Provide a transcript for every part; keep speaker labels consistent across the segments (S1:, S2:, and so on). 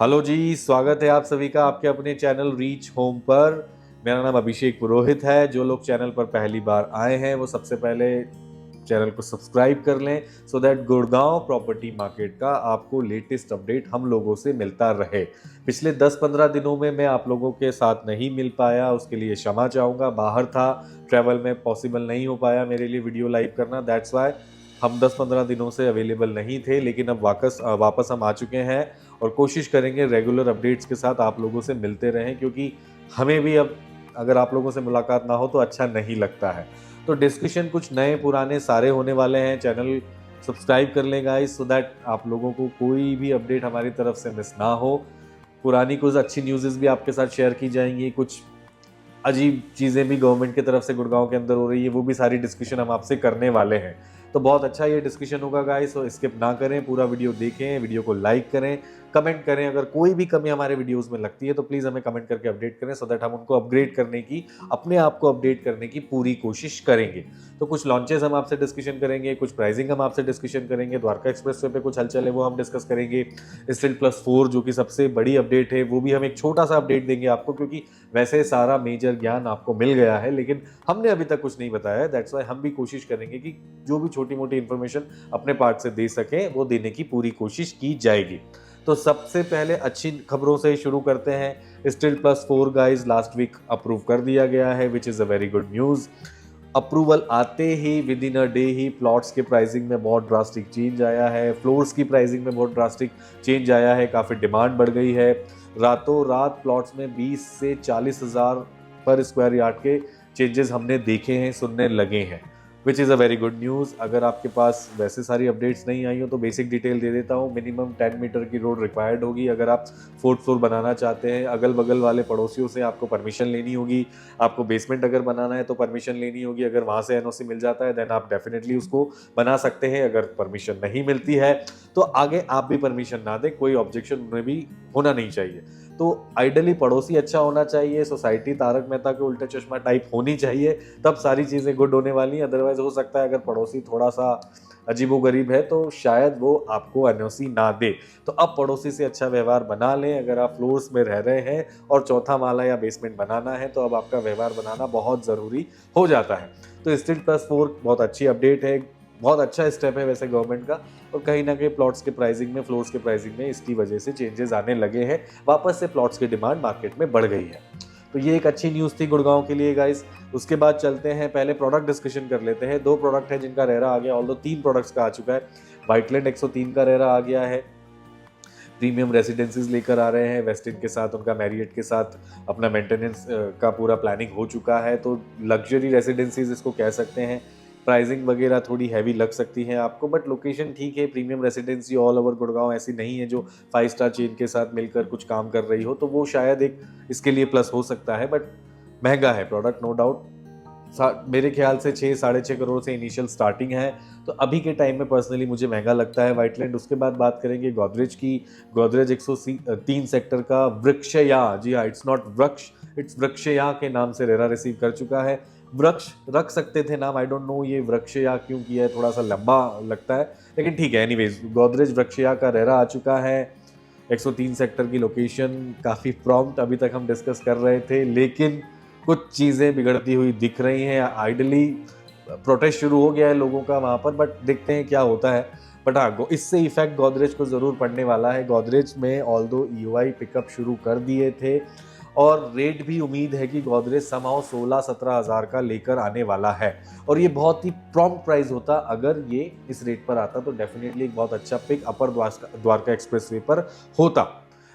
S1: Hello जी, स्वागत है आप सभी का आपके अपने चैनल रीच होम पर। मेरा नाम अभिषेक पुरोहित है। जो लोग चैनल पर पहली बार आए हैं वो सबसे पहले चैनल को सब्सक्राइब कर लें so that Gurgaon property market का आपको लेटेस्ट अपडेट हम लोगों से मिलता रहे। पिछले 10-15 दिनों में मैं आप लोगों के साथ नहीं मिल पाया, उसके लिए क्षमा चाहूँगा। बाहर था, ट्रैवल में पॉसिबल नहीं हो पाया मेरे लिए वीडियो लाइव करना, दैट्स वाई हम 10-15 दिनों से अवेलेबल नहीं थे। लेकिन अब वापस हम आ चुके हैं और कोशिश करेंगे रेगुलर अपडेट्स के साथ आप लोगों से मिलते रहें, क्योंकि हमें भी अब अगर आप लोगों से मुलाकात ना हो तो अच्छा नहीं लगता है। तो डिस्कशन कुछ नए पुराने सारे होने वाले हैं। चैनल सब्सक्राइब कर लें गाइस सो दैट आप लोगों को कोई भी अपडेट हमारी तरफ से मिस ना हो। पुरानी कुछ अच्छी न्यूज़ेस भी आपके साथ शेयर की जाएंगी, कुछ अजीब चीज़ें भी गवर्नमेंट की तरफ से गुड़गांव के अंदर हो रही है, वो भी सारी डिस्कशन हम आपसे करने वाले हैं। तो बहुत अच्छा ये डिस्कशन होगा गाइस, तो स्किप ना करें, पूरा वीडियो देखें, वीडियो को लाइक करें, कमेंट करें। अगर कोई भी कमी हमारे वीडियोस में लगती है तो प्लीज़ हमें कमेंट करके अपडेट करें सो दैट हम उनको अपग्रेड करने की, अपने आप को अपडेट करने की पूरी कोशिश करेंगे। तो कुछ लॉन्चेस हम आपसे डिस्कशन करेंगे, कुछ प्राइसिंग हम आपसे डिस्कशन करेंगे, द्वारका एक्सप्रेस वे पे कुछ हलचल है वो हम डिस्कस करेंगे। स्टिल+4 जो कि सबसे बड़ी अपडेट है वो भी हम एक छोटा सा अपडेट देंगे आपको, क्योंकि वैसे सारा मेजर ज्ञान आपको मिल गया है लेकिन हमने अभी तक कुछ नहीं बताया है। दैट्स वाई हम भी कोशिश करेंगे कि जो भी छोटी मोटी इंफॉर्मेशन अपने पार्ट से दे सकें वो देने की पूरी कोशिश की जाएगी। तो सबसे पहले अच्छी खबरों से शुरू करते हैं। Still+4 guys last week approve कर दिया गया है, which is a very good news. Approval आते ही विद इन अ डे ही प्लॉट्स के प्राइसिंग में बहुत ड्रास्टिक चेंज आया है, फ्लोर्स की प्राइसिंग में बहुत ड्रास्टिक चेंज आया है, काफ़ी डिमांड बढ़ गई है। रातों रात प्लॉट्स में 20 से 40 हज़ार पर स्क्वायर यार्ड के चेंजेस हमने देखे हैं, सुनने लगे हैं, विच is a very good news. अगर आपके पास वैसे सारी अपडेट्स नहीं आई हो तो बेसिक डिटेल दे देता हूँ। मिनिमम 10 मीटर की रोड रिक्वायर्ड होगी अगर आप फोर्थ फ्लोर बनाना चाहते हैं। अगल बगल वाले पड़ोसियों से आपको परमिशन लेनी होगी। आपको बेसमेंट अगर बनाना है तो परमिशन लेनी होगी। अगर वहाँ से एनओसी मिल जाता है देन आप डेफिनेटली उसको बना सकते हैं। अगर परमिशन नहीं मिलती है तो आगे आप भी परमिशन ना दें, कोई ऑब्जेक्शन उन्हें भी होना नहीं चाहिए। तो आइडली पड़ोसी अच्छा होना चाहिए, सोसाइटी तारक मेहता के उल्टे चश्मा टाइप होनी चाहिए, तब सारी चीज़ें गुड होने वाली हैं। अदरवाइज हो सकता है अगर पड़ोसी थोड़ा सा अजीबोगरीब है तो शायद वो आपको एनओसी ना दे। तो अब पड़ोसी से अच्छा व्यवहार बना लें। अगर आप फ्लोर्स में रह रहे हैं और चौथा माला या बेसमेंट बनाना है तो अब आपका व्यवहार बनाना बहुत ज़रूरी हो जाता है। तो Still+4 बहुत अच्छी अपडेट है, बहुत अच्छा स्टेप है वैसे गवर्नमेंट का। और कहीं ना कहीं प्लॉट्स के प्राइसिंग में, फ्लोर्स के प्राइसिंग में इसकी वजह से चेंजेस आने लगे हैं। वापस से प्लॉट्स की डिमांड मार्केट में बढ़ गई है। तो ये एक अच्छी न्यूज़ थी गुड़गांव के लिए गाइस। उसके बाद चलते हैं, पहले प्रोडक्ट डिस्कशन कर लेते हैं। 2 प्रोडक्ट है जिनका रेरा आ गया, ऑल्दो 3 प्रोडक्ट्स का आ चुका है। व्हाइटलैंड 103 का रेरा आ गया है। प्रीमियम रेसिडेंसीज लेकर आ रहे हैं, वेस्टिन के साथ, उनका मैरियट के साथ अपना मेंटेनेंस का पूरा प्लानिंग हो चुका है। तो लग्जरी रेसिडेंसीज इसको कह सकते हैं। प्राइसिंग वगैरह थोड़ी हैवी लग सकती है आपको, बट लोकेशन ठीक है। Premium residency all over Gurgaon ऐसी नहीं है जो 5 स्टार चेन के साथ मिलकर कुछ काम कर रही हो, तो वो शायद एक इसके लिए प्लस हो सकता है। बट महंगा है प्रोडक्ट, नो डाउट। मेरे ख्याल से 6-6.5 करोड़ से इनिशियल स्टार्टिंग है। तो अभी के टाइम में पर्सनली मुझे महंगा लगता है व्हाइटलैंड। उसके बाद बात करेंगे गोदरेज की। गोदरेज 103 सेक्टर का वृक्षया, जी हाँ, इट्स नॉट वृक्ष, इट्स वृक्षया के नाम से रेरा रिसीव कर चुका है। वृक्ष रख सकते थे नाम, आई डोंट नो ये वृक्षया क्यों किया है, थोड़ा सा लंबा लगता है, लेकिन ठीक है। एनीवेज गोदरेज वृक्षया का रेरा आ चुका है। 103 सेक्टर की लोकेशन काफ़ी प्रॉम्प्ट अभी तक हम डिस्कस कर रहे थे, लेकिन कुछ चीज़ें बिगड़ती हुई दिख रही हैं। आइडली प्रोटेस्ट शुरू हो गया है लोगों का वहाँ पर, बट देखते हैं क्या होता है। बट हाँ, इससे इफेक्ट गोदरेज को ज़रूर पड़ने वाला है। गोदरेज में ऑल्दो ईओआई पिकअप शुरू कर दिए थे और रेट भी उम्मीद है कि गोदरेज समाओ 16-17 हज़ार का लेकर आने वाला है। और ये बहुत ही प्रॉम्प्ट प्राइस होता, अगर ये इस रेट पर आता तो डेफिनेटली एक बहुत अच्छा पिक अपर द्वारका एक्सप्रेस वे पर होता।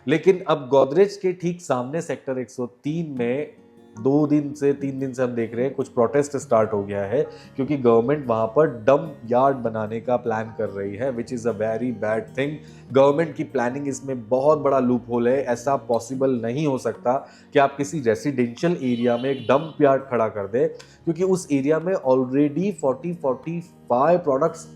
S1: लेकिन अब गोदरेज के ठीक सामने सेक्टर 103 में 2 दिन से 3 दिन से हम देख रहे हैं कुछ प्रोटेस्ट स्टार्ट हो गया है, क्योंकि गवर्नमेंट वहां पर डंप यार्ड बनाने का प्लान कर रही है, which is a very bad thing. Government की प्लानिंग इसमें बहुत बड़ा लूप होल है। ऐसा पॉसिबल नहीं हो सकता कि आप किसी रेसिडेंशियल एरिया में एक डंप यार्ड खड़ा कर दें, क्योंकि उस एरिया में ऑलरेडी 40-45 प्रोडक्ट्स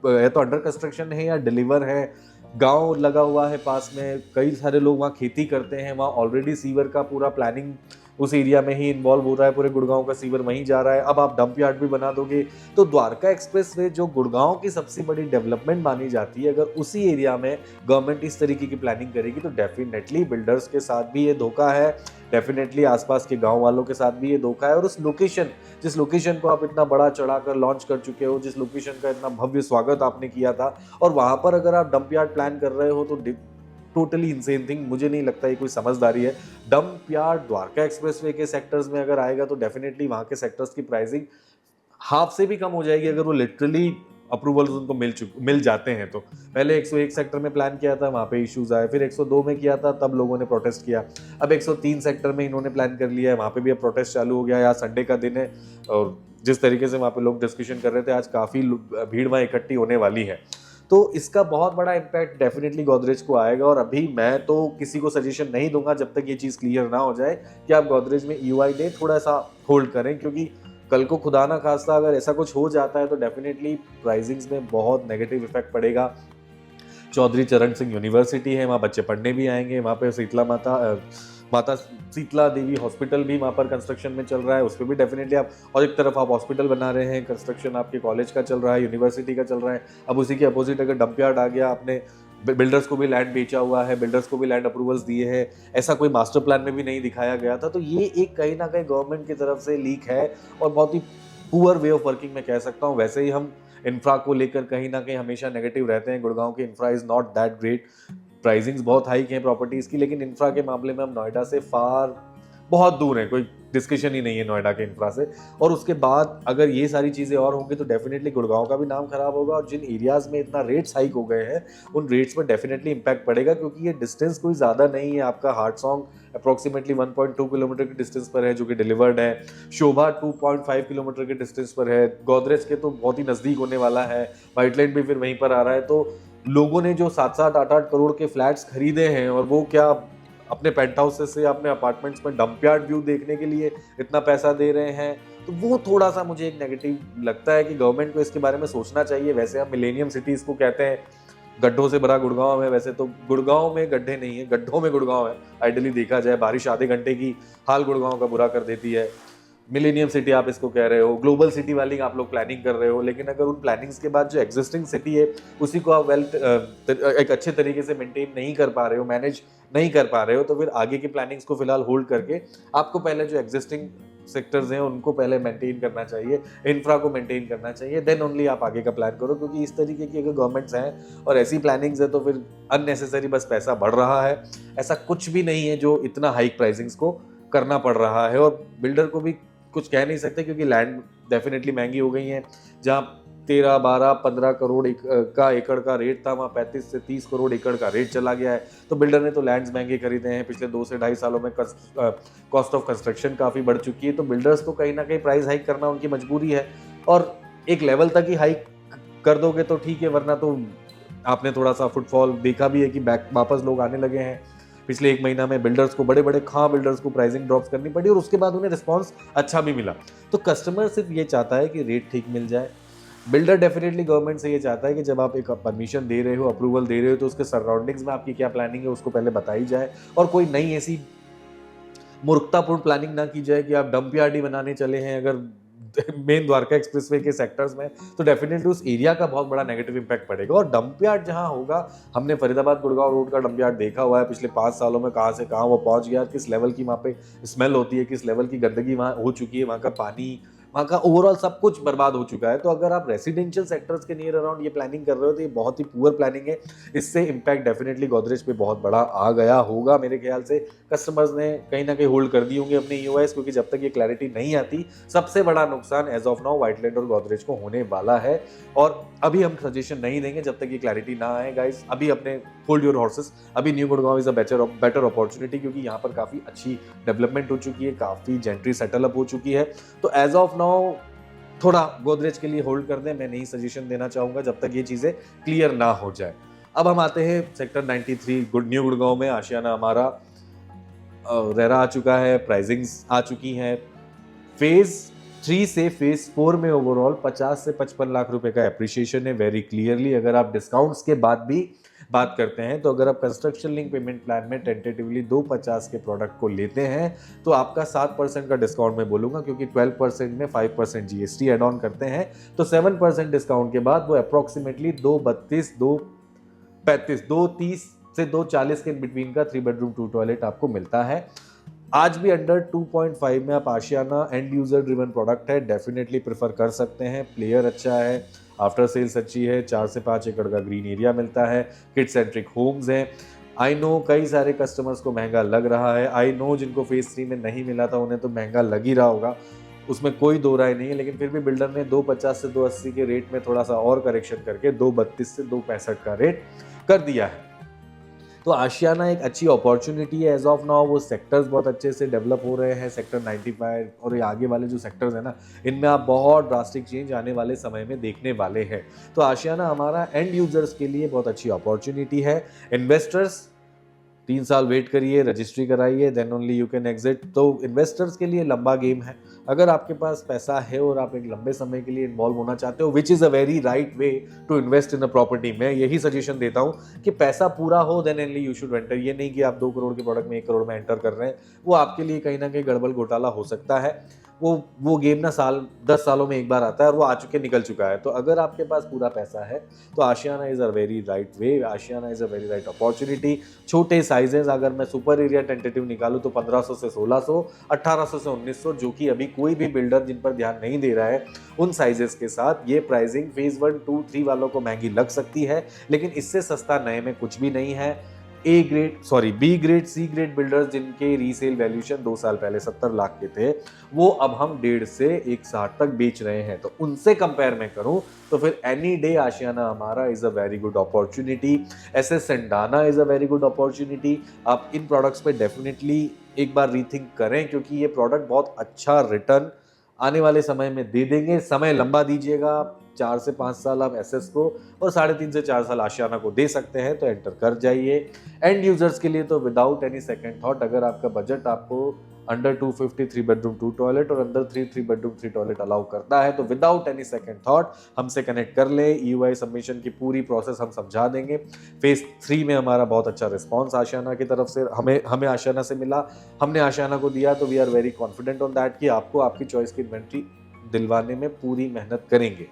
S1: या तो अंडर कंस्ट्रक्शन है या डिलीवर है। गांव लगा हुआ है पास में, कई सारे लोग वहाँ खेती करते हैं, वहाँ ऑलरेडी सीवर का पूरा प्लानिंग उस एरिया में ही इन्वॉल्व हो रहा है, पूरे गुड़गांव का सीवर वहीं जा रहा है। अब आप डंप यार्ड भी बना दोगे तो द्वारका एक्सप्रेस वे जो गुड़गांव की सबसे बड़ी डेवलपमेंट मानी जाती है, अगर उसी एरिया में गवर्नमेंट इस तरीके की प्लानिंग करेगी तो डेफिनेटली बिल्डर्स के साथ भी ये धोखा है, डेफिनेटली आसपास के गांव वालों के साथ भी ये धोखा है। और उस लोकेशन, जिस लोकेशन को आप इतना बड़ा चढ़ाकर लॉन्च कर चुके हो, जिस लोकेशन का इतना भव्य स्वागत आपने किया था, और वहां पर अगर आप डंप यार्ड प्लान कर रहे हो तो टोटली इंसेन थिंग। मुझे नहीं लगता ये कोई समझदारी है। डंप यार्ड द्वारका एक्सप्रेसवे के सेक्टर्स में अगर आएगा तो डेफिनेटली वहां के सेक्टर्स की प्राइसिंग हाफ से भी कम हो जाएगी, अगर वो लिटरली अप्रूवल्स उनको मिल जाते हैं। तो पहले 101 सेक्टर में प्लान किया था, वहां पे इश्यूज आए, फिर 102 में किया था, तब लोगों ने प्रोटेस्ट किया। अब 103 सेक्टर में इन्होंने प्लान कर लिया है, वहां पे भी अब प्रोटेस्ट चालू हो गया है। आज संडे का दिन है और जिस तरीके से वहां पे लोग डिस्कशन कर रहे थे, आज काफी भीड़ वहां इकट्ठी होने वाली है। तो इसका बहुत बड़ा इम्पैक्ट डेफिनेटली गोदरेज को आएगा। और अभी मैं तो किसी को सजेशन नहीं दूंगा जब तक ये चीज़ क्लियर ना हो जाए कि आप गोदरेज में ईओआई दें, थोड़ा सा होल्ड करें, क्योंकि कल को खुदा ना खास्ता अगर ऐसा कुछ हो जाता है तो डेफिनेटली प्राइसिंग्स में बहुत नेगेटिव इफेक्ट पड़ेगा। चौधरी चरण सिंह यूनिवर्सिटी है, वहाँ बच्चे पढ़ने भी आएंगे। वहाँ पे माता शीतला देवी हॉस्पिटल भी वहाँ पर कंस्ट्रक्शन में चल रहा है, उस पर भी डेफिनेटली आप, और एक तरफ आप हॉस्पिटल बना रहे हैं, कंस्ट्रक्शन आपके कॉलेज का चल रहा है, यूनिवर्सिटी का चल रहा है। अब उसी के अपोजिट अगर डंप यार्ड आ गया, आपने बिल्डर्स को भी लैंड बेचा हुआ है, बिल्डर्स को भी लैंड अप्रूवल्स दिए हैं, ऐसा कोई मास्टर प्लान में भी नहीं दिखाया गया था। तो ये एक कहीं ना कहीं गवर्नमेंट की तरफ से लीक है और बहुत ही पुअर वे ऑफ वर्किंग में कह सकता हूँ। वैसे ही हम इंफ्रा को लेकर कहीं ना कहीं हमेशा नेगेटिव रहते हैं। गुड़गांव की infra is not that great, pricings बहुत हाई हैं प्रॉपर्टीज की, लेकिन इंफ्रा के मामले में हम नोएडा से बहुत दूर है, कोई डिस्कशन ही नहीं है नोएडा के इंफ्रा से। और उसके बाद अगर ये सारी चीज़ें और होंगी तो डेफिनेटली गुड़गांव का भी नाम खराब होगा, और जिन एरियाज में इतना रेट्स हाइक हो गए हैं उन रेट्स पर डेफिनेटली इंपैक्ट पड़ेगा, क्योंकि ये डिस्टेंस कोई ज़्यादा नहीं है। आपका हार्टसोंग अप्रोक्सीमेटली 1.2 किलोमीटर के डिस्टेंस पर है जो कि डिलीवर्ड है, शोभा 2.5 किलोमीटर के डिस्टेंस पर है, गोदरेज के तो बहुत ही नज़दीक होने वाला है, व्हाइटलैंड भी फिर वहीं पर आ रहा है। तो लोगों ने जो 7-7, 8-8 करोड़ के फ्लैट्स खरीदे हैं और वो क्या अपने पेंट हाउसेस से अपने अपार्टमेंट्स में डंप यार्ड व्यू देखने के लिए इतना पैसा दे रहे हैं, तो वो थोड़ा सा मुझे एक नेगेटिव लगता है कि गवर्नमेंट को इसके बारे में सोचना चाहिए। वैसे हम मिलेनियम सिटीज को कहते हैं, गड्ढों से भरा गुड़गांव है, वैसे तो गुड़गांव में गड्ढे नहीं है, गड्ढों में गुड़गांव है। आइडियली देखा जाए, बारिश आधे घंटे की हाल गुड़गांव का बुरा कर देती है। मिलेनियम सिटी आप इसको कह रहे हो, ग्लोबल सिटी वाली आप लोग प्लानिंग कर रहे हो, लेकिन अगर उन प्लानिंग्स के बाद जो एग्जिस्टिंग सिटी है उसी को आप एक अच्छे तरीके से मेंटेन नहीं कर पा रहे हो, मैनेज नहीं कर पा रहे हो, तो फिर आगे की प्लानिंग्स को फिलहाल होल्ड करके आपको पहले जो एग्जिस्टिंग सेक्टर्स हैं उनको पहले मेंटेन करना चाहिए, इंफ्रा को मेंटेन करना चाहिए, देन ओनली आप आगे का प्लान करो। क्योंकि इस तरीके की अगर गवर्नमेंट्स हैं और ऐसी प्लानिंग्स है तो फिर अननेसेसरी बस पैसा बढ़ रहा है, ऐसा कुछ भी नहीं है जो इतना हाइक प्राइसिंग्स को करना पड़ रहा है। और बिल्डर को भी कुछ कह नहीं सकते क्योंकि लैंड डेफिनेटली महंगी हो गई है। जहाँ 13, 12, 15 करोड़ का एकड़ का रेट था, वहाँ 35 से 30 करोड़ एकड़ का रेट चला गया है। तो बिल्डर ने तो लैंड्स महंगे खरीदे हैं। पिछले 2 से 2.5 सालों में कॉस्ट ऑफ कंस्ट्रक्शन काफ़ी बढ़ चुकी है, तो बिल्डर्स को कहीं ना कहीं प्राइस हाइक करना उनकी मजबूरी है। और एक लेवल तक ही हाइक कर दोगे तो ठीक है, वरना तो आपने थोड़ा सा फुटफॉल देखा भी है कि बैक वापस लोग आने लगे हैं। पिछले 1 महीना में बिल्डर्स को, बड़े बड़े बिल्डर्स को प्राइसिंग ड्रॉप्स करनी पड़ी और उसके बाद उन्हें रिस्पांस अच्छा भी मिला। तो कस्टमर सिर्फ ये चाहता है कि रेट ठीक मिल जाए। बिल्डर डेफिनेटली गवर्नमेंट से ये चाहता है कि जब आप एक परमिशन दे रहे हो, अप्रूवल दे रहे हो, तो उसके सराउंडिंग्स में आपकी क्या प्लानिंग है उसको पहले बताई जाए, और कोई नई ऐसी मूर्खतापूर्ण प्लानिंग ना की जाए कि आप डंप यार्ड ही बनाने चले हैं अगर मेन द्वारका एक्सप्रेसवे के सेक्टर्स में, तो डेफिनेटली उस एरिया का बहुत बड़ा नेगेटिव इंपैक्ट पड़ेगा। और डंप यार्ड जहां होगा, हमने फरीदाबाद गुड़गांव रोड का डंप यार्ड देखा हुआ है पिछले 5 सालों में, कहां से कहां वो पहुंच गया, किस लेवल की वहां पे स्मेल होती है, किस लेवल की गंदगी वहां हो चुकी है, वहां का पानी, वहाँ का ओवरऑल सब कुछ बर्बाद हो चुका है। तो अगर आप रेसिडेंशियल सेक्टर्स के नियर अराउंड ये प्लानिंग कर रहे हो तो ये बहुत ही पुअर प्लानिंग है। इससे इम्पैक्ट डेफिनेटली गोदरेज पे बहुत बड़ा आ गया होगा। मेरे ख्याल से कस्टमर्स ने कहीं ना कहीं होल्ड कर दी होंगे अपने ईओआईस, क्योंकि जब तक ये क्लैरिटी नहीं आती, सबसे बड़ा नुकसान एज ऑफ नाउ व्हाइटलैंड और गोदरेज को होने वाला है। और अभी हम सजेशन नहीं देंगे जब तक ये क्लैरिटी ना आए गाइस। अभी अपने होल्ड योर हॉर्सेस, अभी new Gurgaon is a better opportunity, क्योंकि यहाँ पर काफ़ी अच्छी डेवलपमेंट हो चुकी है, काफ़ी जेंट्री सेटलअप हो चुकी है। तो एज ऑफ नाउ थोड़ा गोदरेज के लिए होल्ड कर दें, मैं नहीं सजेशन देना चाहूँगा जब तक ये चीज़ें क्लियर ना हो जाए। अब हम आते हैं सेक्टर 93 न्यू गुड़गांव में। आशियाना हमारा रेरा आ चुका है, प्राइसिंग्स आ चुकी हैं। फेज 3 से फेज 4 में ओवरऑल 50 से 55 लाख रुपए का एप्रिसिएशन है, वेरी क्लियरली। अगर आप डिस्काउंट्स के बाद भी बात करते हैं, तो अगर आप कंस्ट्रक्शन लिंक पेमेंट प्लान में टेंटेटिवली 250 के प्रोडक्ट को लेते हैं तो आपका 7% का डिस्काउंट मैं बोलूँगा, क्योंकि 12% में 5% GST एड ऑन करते हैं, तो 7% डिस्काउंट के बाद वो अप्रॉक्सीमेटली 232, 235, 230 से 240 के बिटवीन का 3 बेडरूम 2 टॉयलेट आपको मिलता है। आज भी अंडर 2.5 में आप आशियाना एंड यूजर ड्रिवन प्रोडक्ट है, डेफिनेटली प्रेफर कर सकते हैं। प्लेयर अच्छा है, आफ्टर सेल्स अच्छी है, 4 से 5 एकड़ का ग्रीन एरिया मिलता है, किड सेंट्रिक होम्स हैं। आई नो कई सारे कस्टमर्स को महंगा लग रहा है, आई नो जिनको फेज 3 में नहीं मिला था उन्हें तो महंगा लग ही रहा होगा, उसमें कोई दो राय नहीं है, लेकिन फिर भी बिल्डर ने 250 से 280 के रेट में थोड़ा सा और करेक्शन करके 232 से 265 का रेट कर दिया है। तो आशियाना एक अच्छी अपॉर्चुनिटी है एज ऑफ नाउ। वो सेक्टर्स बहुत अच्छे से डेवलप हो रहे हैं, सेक्टर 95 और ये आगे वाले जो सेक्टर्स हैं ना, इनमें आप बहुत ड्रास्टिक चेंज आने वाले समय में देखने वाले हैं। तो आशियाना हमारा एंड यूजर्स के लिए बहुत अच्छी अपॉर्चुनिटी है। इन्वेस्टर्स 3 साल वेट करिए, रजिस्ट्री कराइए, then only you can exit. तो इन्वेस्टर्स के लिए लंबा गेम है। अगर आपके पास पैसा है और आप एक लंबे समय के लिए इन्वॉल्व होना चाहते हो, which is a very right way to invest in a property, मैं यही सजेशन देता हूँ कि पैसा पूरा हो then only you should enter. ये नहीं कि आप 2 करोड़ के प्रोडक्ट में 1 करोड़ में एंटर कर रहे हैं, वो आपके लिए कहीं ना कहीं गड़बड़ घोटाला हो सकता है। वो गेम ना 10 सालों में एक बार आता है और वो आ चुके निकल चुका है। तो अगर आपके पास पूरा पैसा है तो Ashiana is a very right way, Ashiana is a very right opportunity. छोटे साइजेस अगर मैं सुपर एरिया टेंटेटिव निकालूं तो 1500 से 1600, 1800 से 1900, जो कि अभी कोई भी बिल्डर जिन पर ध्यान नहीं दे रहा है उन साइजेस के साथ ये प्राइसिंग फेज 1, 2, 3 वालों को महंगी लग सकती है, लेकिन इससे सस्ता नए में कुछ भी नहीं है। B grade, C grade builders जिनके रीसेल वैल्यूएशन 2 साल पहले 70 लाख के थे, वो अब हम 1.5 से 160 तक बेच रहे हैं। तो उनसे कंपेयर में करूं तो फिर एनी डे आशियाना हमारा is a very good opportunity. ऐसे सेंडाना is a very good opportunity. आप इन प्रोडक्ट्स पे डेफिनेटली एक बार रीथिंक करें, क्योंकि ये प्रोडक्ट बहुत अच्छा रिटर्न आने वाले समय में दे देंगे। समय लंबा दीजिएगा, 4 से 5 साल आप एसएस को और 3.5 से 4 साल आशियाना को दे सकते हैं, तो एंटर कर जाइए। एंड यूजर्स के लिए तो विदाउट एनी सेकंड थॉट, अगर आपका बजट आपको अंडर 250 3 बेडरूम 2 टॉयलेट और अंदर 3 बेडरूम 3 टॉयलेट अलाउ करता है, तो विदाउट एनी सेकंड थॉट हमसे कनेक्ट कर ले। ईयूआई सबमिशन की पूरी प्रोसेस हम समझा देंगे। फेज 3 में हमारा बहुत अच्छा रिस्पॉन्स आशियाना की तरफ से हमें आशियाना से मिला, हमने आशियाना को दिया, तो we are very confident on that कि आपको आपकी चॉइस की इन्वेंट्री दिलवाने में पूरी मेहनत करेंगे।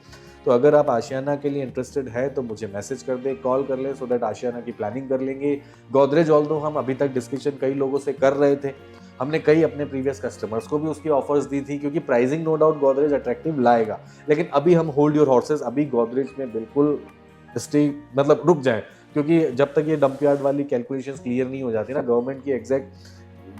S1: तो अगर आप आशियाना के लिए इंटरेस्टेड है तो मुझे मैसेज कर दे, कॉल कर ले, सो दैट आशियाना की प्लानिंग कर लेंगे। गोदरेज ऑल्दो हम अभी तक डिस्कशन कई लोगों से कर रहे थे, हमने कई अपने प्रीवियस कस्टमर्स को भी उसकी ऑफर्स दी थी, क्योंकि pricing no doubt Godrej attractive लाएगा, लेकिन अभी हम होल्ड योर हॉर्सेस, अभी गोदरेज में बिल्कुल स्टे मतलब रुक जाएं, क्योंकि जब तक ये डंप यार्ड वाली कैलकुलेशंस क्लियर नहीं हो जाती ना, गवर्नमेंट की एग्जैक्ट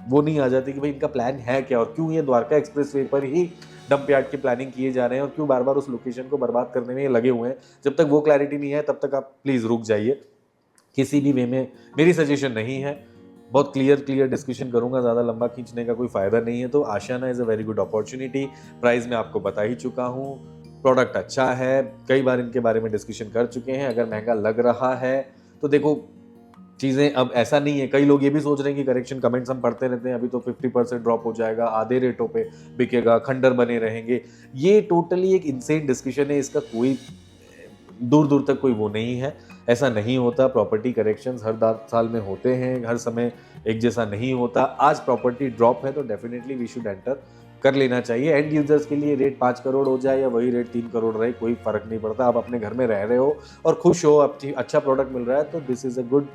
S1: वो नहीं आ जाती कि भाई इनका प्लान है क्या और क्यों ये द्वारका एक्सप्रेसवे पर ही डंप यार्ड की प्लानिंग किए जा रहे हैं और क्यों बार बार उस लोकेशन को बर्बाद करने में ये लगे हुए हैं। जब तक वो क्लैरिटी नहीं है तब तक आप प्लीज़ रुक जाइए। किसी भी वे में मेरी सजेशन नहीं है, बहुत क्लियर डिस्कशन करूंगा, ज़्यादा लंबा खींचने का कोई फ़ायदा नहीं है। तो Ashiana is a very good opportunity. Price मैं आपको बता ही चुका हूँ, प्रोडक्ट अच्छा है, कई बार इनके बारे में डिस्कशन कर चुके हैं। अगर महंगा लग रहा है तो देखो चीज़ें अब ऐसा नहीं है, कई लोग ये भी सोच रहे हैं कि करेक्शन कमेंट्स हम पढ़ते रहते हैं, अभी तो 50% ड्रॉप हो जाएगा, आधे रेटों पे बिकेगा, खंडर बने रहेंगे। ये टोटली एक इनसेन डिस्कशन है, इसका कोई दूर दूर तक कोई वो नहीं है, ऐसा नहीं होता। प्रॉपर्टी करेक्शंस हर साल में होते हैं, हर समय एक जैसा नहीं होता। आज प्रॉपर्टी ड्रॉप है तो डेफिनेटली वी शुड एंटर कर लेना चाहिए। एंड यूजर्स के लिए रेट 5 करोड़ हो जाए या वही रेट 3 करोड़ रहे, कोई फर्क नहीं पड़ता। आप अपने घर में रह रहे हो और खुश हो, अच्छा प्रोडक्ट मिल रहा है, तो दिस इज अ गुड,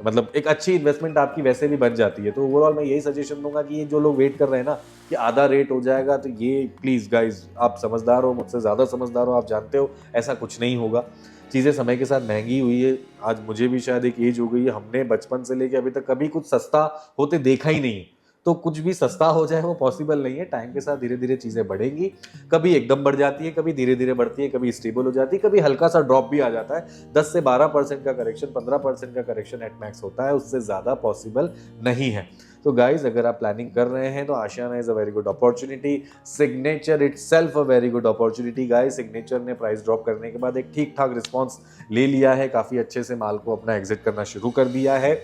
S1: मतलब एक अच्छी इन्वेस्टमेंट आपकी वैसे भी बन जाती है। तो ओवरऑल मैं यही सजेशन दूंगा कि ये जो लोग वेट कर रहे हैं ना कि आधा रेट हो जाएगा, तो ये प्लीज़ गाइज, आप समझदार हो, मुझसे ज़्यादा समझदार हो, आप जानते हो ऐसा कुछ नहीं होगा। चीज़ें समय के साथ महंगी हुई है, आज मुझे भी शायद एक एज हो गई है, हमने बचपन से लेके अभी तक कभी कुछ सस्ता होते देखा ही नहीं। तो कुछ भी सस्ता हो जाए वो पॉसिबल नहीं है। टाइम के साथ धीरे धीरे चीज़ें बढ़ेंगी, कभी एकदम बढ़ जाती है, कभी धीरे धीरे बढ़ती है, कभी स्टेबल हो जाती है, कभी हल्का सा ड्रॉप भी आ जाता है। 10 से 12% का करेक्शन, 15% का करेक्शन एट मैक्स होता है, उससे ज़्यादा पॉसिबल नहीं है। तो गाइज अगर आप प्लानिंग कर रहे हैं तो Ashiana is a very good opportunity. Signature itself a very good opportunity guys. Signature ने प्राइस ड्रॉप करने के बाद एक ठीक ठाक रिस्पॉन्स ले लिया है, काफ़ी अच्छे से माल को अपना एग्जिट करना शुरू कर दिया है।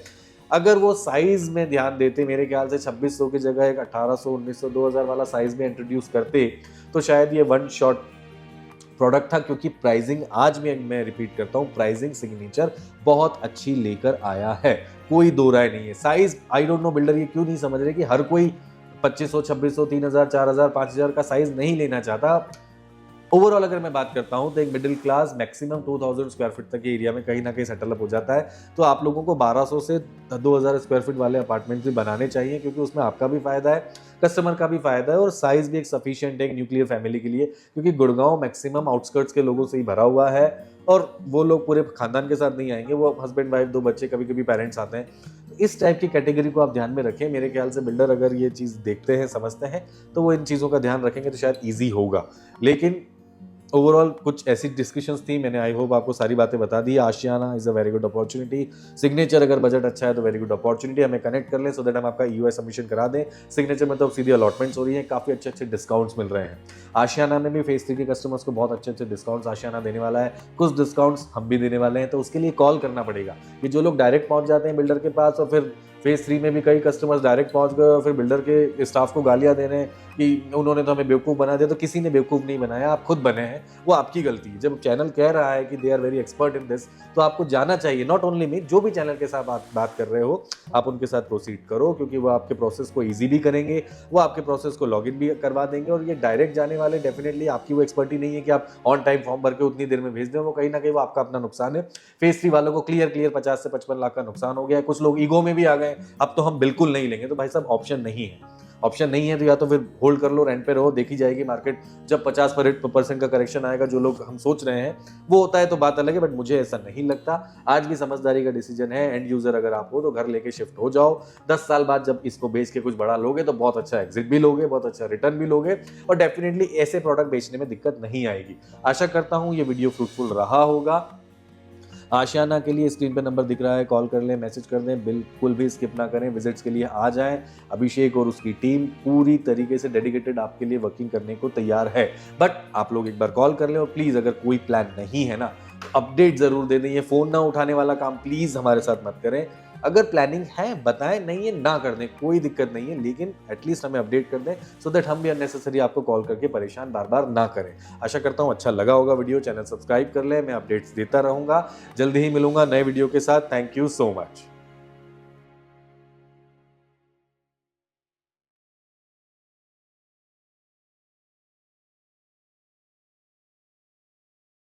S1: अगर वो साइज में ध्यान देते, मेरे ख्याल से 2600 की जगह एक 1800, 1900, 2000 वाला साइज में इंट्रोड्यूस करते, तो शायद ये वन शॉट प्रोडक्ट था, क्योंकि प्राइसिंग आज भी मैं रिपीट करता हूँ, प्राइसिंग सिग्नेचर बहुत अच्छी लेकर आया है, कोई दो राय नहीं है। Size I don't know builder ये क्यों नहीं समझ रहे कि हर कोई 2500, 2600, 3000, 4000, 5000 का साइज नहीं लेना चाहता। ओवरऑल अगर मैं बात करता हूं तो एक middle class maximum 2000 square feet तक के एरिया में कहीं ना कहीं सेटल अप हो जाता है। तो आप लोगों को 1200 से 2000 स्क्वायर फीट वाले अपार्टमेंट भी बनाने चाहिए, क्योंकि उसमें आपका भी फायदा है, कस्टमर का भी फायदा है, और साइज भी एक सफिशिएंट है एक न्यूक्लियर फैमिली के लिए, क्योंकि गुड़गांव मैक्सिमम आउटस्कर्ट्स के लोगों से ही भरा हुआ है, और वो लोग पूरे खानदान के साथ नहीं आएंगे, वो हस्बैंड वाइफ, 2 बच्चे, कभी कभी पेरेंट्स आते हैं। तो इस टाइप की कैटेगरी को आप ध्यान में रखें। मेरे ख्याल से बिल्डर अगर ये चीज़ देखते हैं, समझते हैं, तो वो इन चीज़ों का ध्यान रखेंगे तो शायद ईजी होगा। लेकिन ओवरऑल कुछ ऐसी डिस्कशंस थी, मैंने आई होप आपको सारी बातें बता दी। Ashiana is a very good opportunity. Signature अगर बजट अच्छा है तो वेरी गुड अपॉर्चुनिटी, हमें कनेक्ट कर लें सो दैट हम आपका ईओआई सबमिशन करा दें। सिग्नेचर में तो अब सीधी अलॉटमेंट्स हो रही है, काफ़ी अच्छे अच्छे डिस्काउंट्स मिल रहे हैं। आशियाना में भी फेज 3 के कस्टमर्स को बहुत अच्छे अच्छे डिस्काउंट्स आशियाना देने वाला है, कुछ डिस्काउंट्स हम भी देने वाले हैं। तो उसके लिए कॉल करना पड़ेगा। ये जो लोग डायरेक्ट पहुंच जाते हैं बिल्डर के पास, और फिर फेज 3 में भी कई कस्टमर्स डायरेक्ट पहुंच गए और फिर बिल्डर के स्टाफ को गालियां दे रहे हैं कि उन्होंने तो हमें बेवकूफ़ बना दिया। तो किसी ने बेवकूफ़ नहीं बनाया, आप खुद बने हैं, वो आपकी गलती है। जब चैनल कह रहा है कि they are very expert in this, तो आपको जाना चाहिए। नॉट ओनली मी, जो भी चैनल के साथ बात कर रहे हो, आप उनके साथ प्रोसीड करो, क्योंकि वो आपके प्रोसेस को ईजी भी करेंगे, वो आपके प्रोसेस को लॉगिन भी करवा देंगे। और ये डायरेक्ट जाने वाले डेफिनेटली आपकी वो एक्सपर्टी नहीं है कि आप ऑन टाइम फॉर्म भर के उतनी देर में भेज दें, वो कहीं ना कहीं वो आपका अपना नुकसान है। फेज 3 वालों को क्लियर 50 से 55 लाख का नुकसान हो गया। कुछ लोग ईगो में भी आ गए, अब तो हम बिल्कुल नहीं लेंगे। तो भाई साहब ऑप्शन नहीं है, ऑप्शन नहीं है तो या तो फिर होल्ड कर लो, रेंट पे रहो, देखी जाएगी मार्केट। जब 50% का करेक्शन आएगा, जो लोग हम सोच रहे हैं वो होता है तो बात अलग है, बट मुझे ऐसा नहीं लगता। आज भी समझदारी का डिसीजन है। एंड यूजर अगर आप हो तो घर लेके शिफ्ट हो जाओ। 10 साल बाद जब इसको बेच के कुछ बड़ा लोगे तो बहुत अच्छा एग्जिट भी लोगे, बहुत अच्छा रिटर्न भी लोगे, और डेफिनेटली ऐसे प्रोडक्ट बेचने में दिक्कत नहीं आएगी। आशा करता हूं ये वीडियो फ्रूटफुल रहा होगा। आशियाना के लिए स्क्रीन पे नंबर दिख रहा है, कॉल कर लें, मैसेज कर दें, बिल्कुल भी स्किप ना करें, विजिट्स के लिए आ जाएं। अभिषेक और उसकी टीम पूरी तरीके से डेडिकेटेड आपके लिए वर्किंग करने को तैयार है। बट आप लोग एक बार कॉल कर लें, और प्लीज़ अगर कोई प्लान नहीं है ना, अपडेट ज़रूर दे दें। ये फ़ोन ना उठाने वाला काम प्लीज़ हमारे साथ मत करें। अगर प्लानिंग है बताएं, नहीं है ना कर दें, कोई दिक्कत नहीं है, लेकिन एटलीस्ट हमें अपडेट कर दें सो दैट हम भी अननेसेसरी आपको कॉल करके परेशान बार बार ना करें। आशा करता हूं अच्छा लगा होगा वीडियो। चैनल सब्सक्राइब कर लें, मैं अपडेट्स देता रहूंगा। जल्दी ही मिलूंगा नए वीडियो के साथ। Thank you so much.